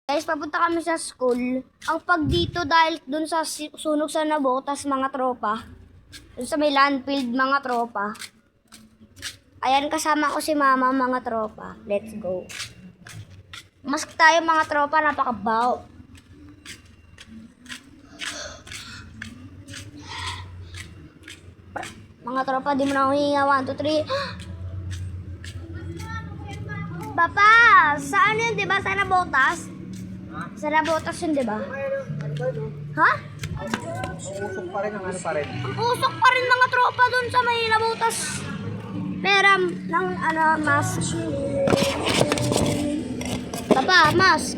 Guys, papunta kami sa school. Ang pag dito dahil dun sa sunog sa Nabotas mga tropa. Dun sa may landfield mga tropa. Ayan, kasama ko si mama mga tropa. Let's go. Mask tayo mga tropa, napakabaw. Mga tropa, di mo na ako hihinga. 1, 2, 3. Papa, saan yun, diba? Sa Nabotas? Sa Nabotas yun, diba? Ha? Usok pa rin ang ano pa rin. Ang usok pa rin mga tropa dun sa may Nabotas. Peram ng ano, mask. Papa, mask.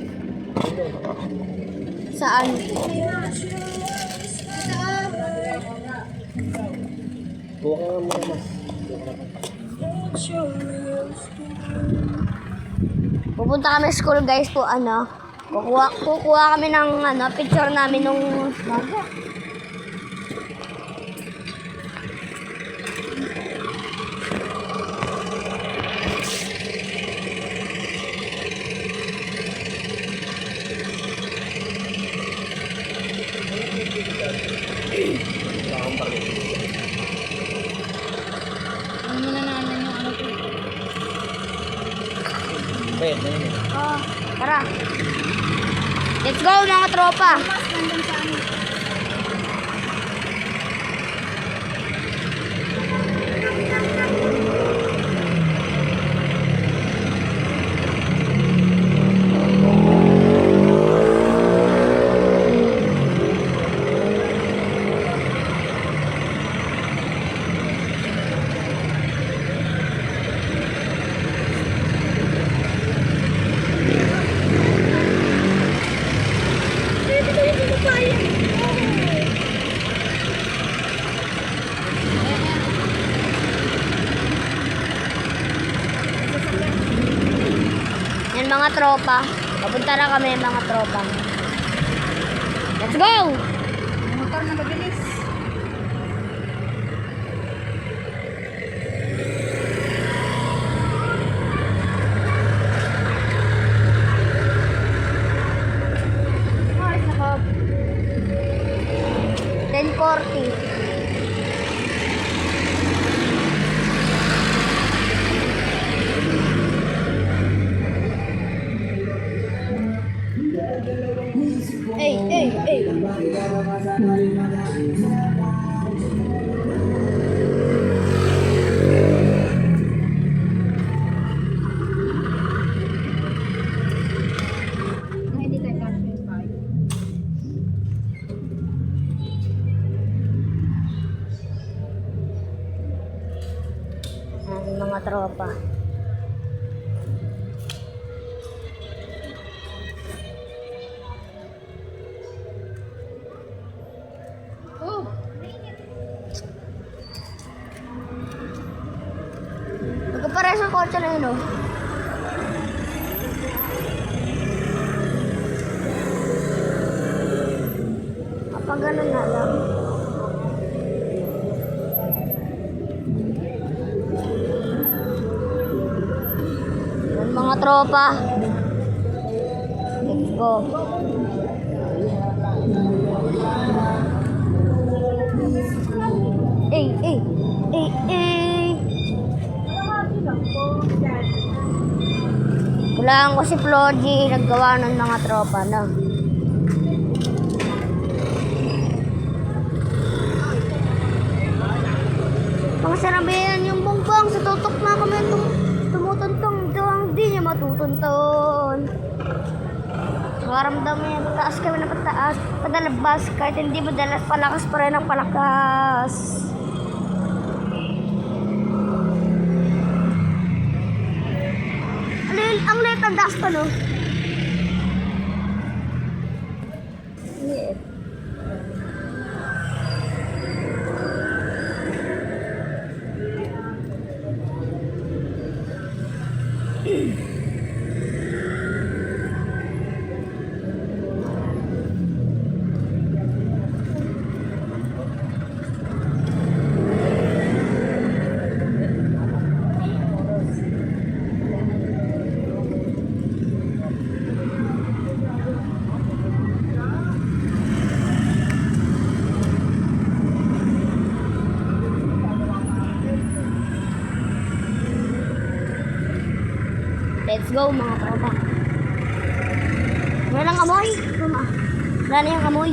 Saan? Buka nga mga mas. Pupunta kami sa school guys po ano. Kukuha kami ng ano, picture namin nung bago. Ano na namin yung ano to? Ben, na yun. Oh, tara. Let's go mga tropa. Mas nandun sa ano? Yan mga tropa. Papunta na kami mga tropa. Let's go! Yung motor na mabilis. Ay, nako. 10:40. Hey. Hindi tayo kasi tayo. Ang mga tropa. Oh! Magkapares ang kotse na yun, oh. Kapag ganun na lang. Yan mga tropa. Let's go. Eh. Hulaan ko si Floji, naggawa ng mga tropa, no? Mga sarabayan yung bongbong, sa tutok na kami tumutuntong, hindi niya matutunton. Nakaramdam mo yan, pataas kami na pataas, padalabas, kahit hindi madalas, palakas pa rin ang palakas. Ang liit ang das pa, no? Liit. Let's go mga tropa. Wala nang amoy. Mama. Wala na yung amoy.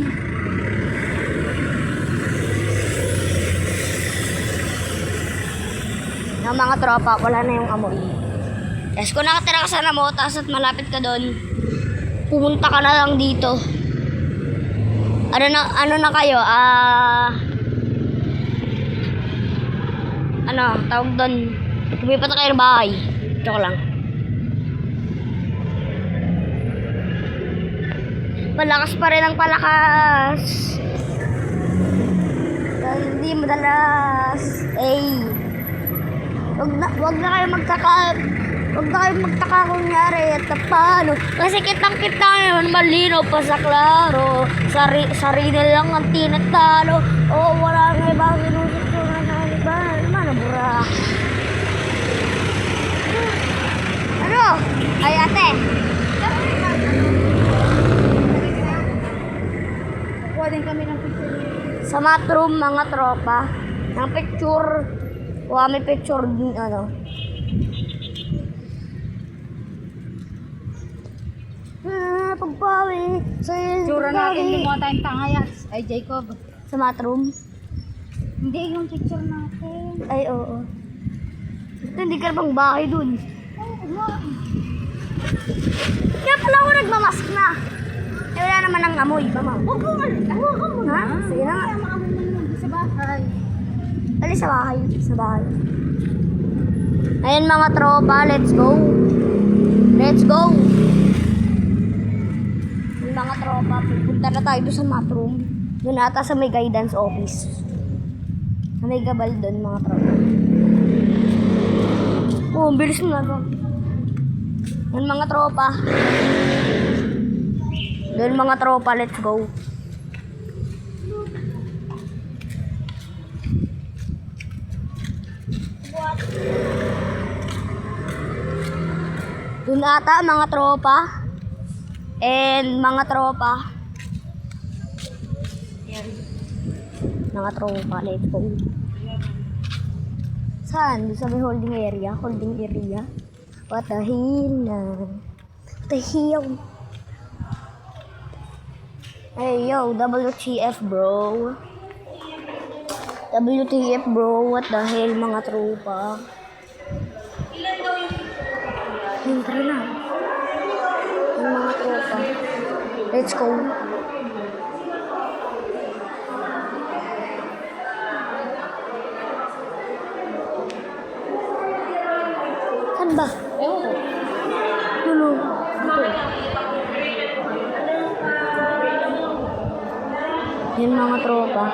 Yung mga tropa, wala na yung amoy. Yes, kung nakatira ka sa Namotas at malapit ka doon, pumunta ka na lang dito. Ano na kayo? Tawag doon. Lumipat na kayo ng bahay. Joke lang. Palakas pa rin ang palakas. Hindi madalas. Wag na kayo magtaka. Huwag na kayo magtaka kung nangyari at paano. Kasi kitang-kita naman malinaw pa sa klaro. Sarili lang ang tinatalo. O wala nga ibang sinusip ko na iba. Naman ang bura. Ano? Ay ate. Kuha din kami ng picture. Sa matroom mga tropa. Ng picture. Kuha may picture din pagpawi. Tsura natin yung mga tayong tangayat. Ay, Jacob. Sa matroom. Hindi yung picture natin. Ay, oo. Ito, hindi ka na bang bahay dun. Kaya pala ako nagmamask na. Wala naman ang amoy. Huwag mo na. Ha? Sige na nga. Sa bahay. Dali sa bahay. Sa bahay. Ayan mga tropa, let's go. Let's go. Yung mga tropa, pupunta na tayo doon sa matroom. Doon ata sa may guidance office. Sa may gabal doon mga tropa. Oh, ang bilis na to. Yan mga tropa. Doon mga tropa, let's go. Doon ata mga tropa. And mga tropa. Yan. Mga tropa, let's go. Saan? Doon sa may holding area. Holding area. What the hell na? What the hell? Hey yo, WTF bro. WTF bro, what the hell mga tropa. Yun, tara na. Yung mga tropa. Let's go. Saan ba? Dulo. Dito. Yan mga tropa.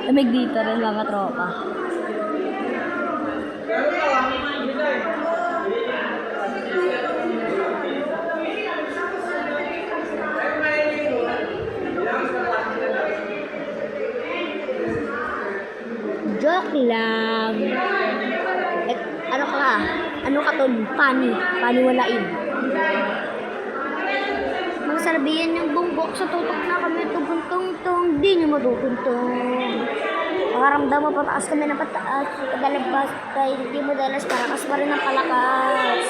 Lamig dito rin mga tropa. Joke lang. Ano ka? Ano ka to? Paniwalain. Magsarabihan yung bumbok sa tutok na kami tuguntong-tong. Di nyo matutuntong. Makaramdam mo pataas kami na pataas. Kadalabas tayo hindi mo dalas parakas pa rin ang palakas.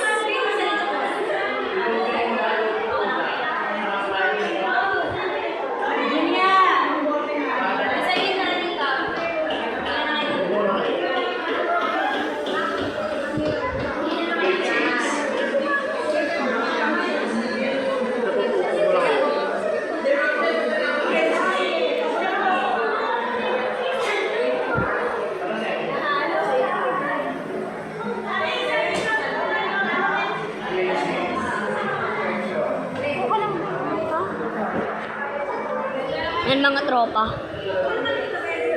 Yan mga tropa.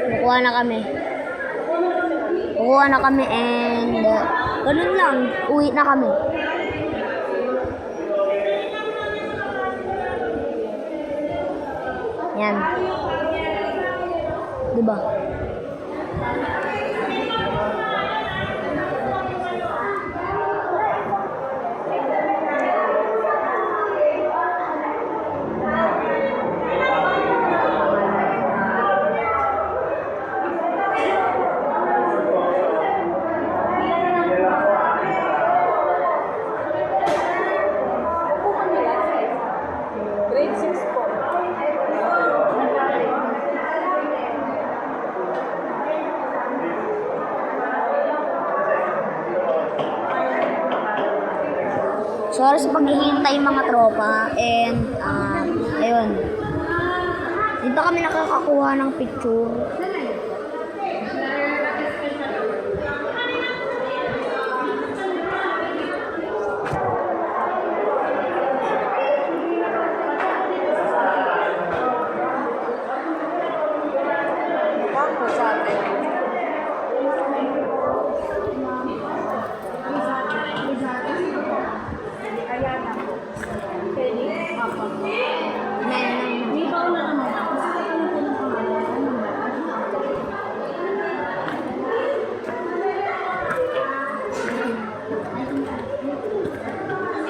Bukuha na kami. Kukuha na kami and ganun lang, uwi na kami. Yan. Diba? Sorry sa paghihintay mga tropa and ayun. Dito kami nakakakuha ng picture.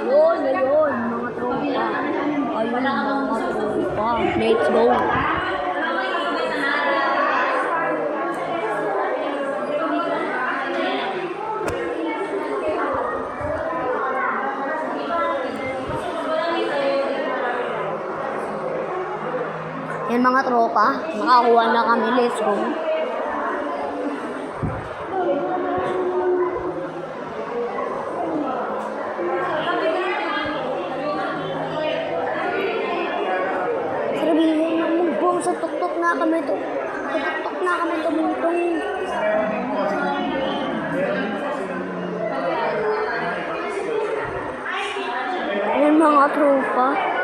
Ayun, mga tropa. Ayun, mga tropa. Let's go. Yan mga tropa, nakakuha na kami. Let's go. Sabihin naman po, sa tuktok na kami to. Sa tuktok na kami tumutong. Ayan mga tropa.